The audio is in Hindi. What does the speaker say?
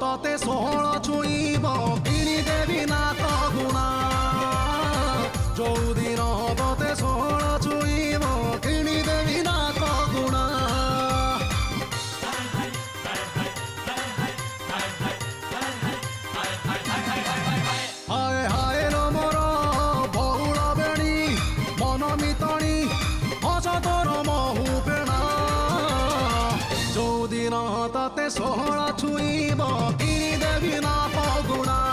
तते षोहल छुईब किणिदेवी नाक गुणा जो दिन तते षोहल छुईब किणिदेवी नाक गुणा हाय हाय रो मोर बहुल बेणी मन मितणी हस तोर महु पेणा जो दिन तते षोहल छुईब किणिदेवी नाक गुणा।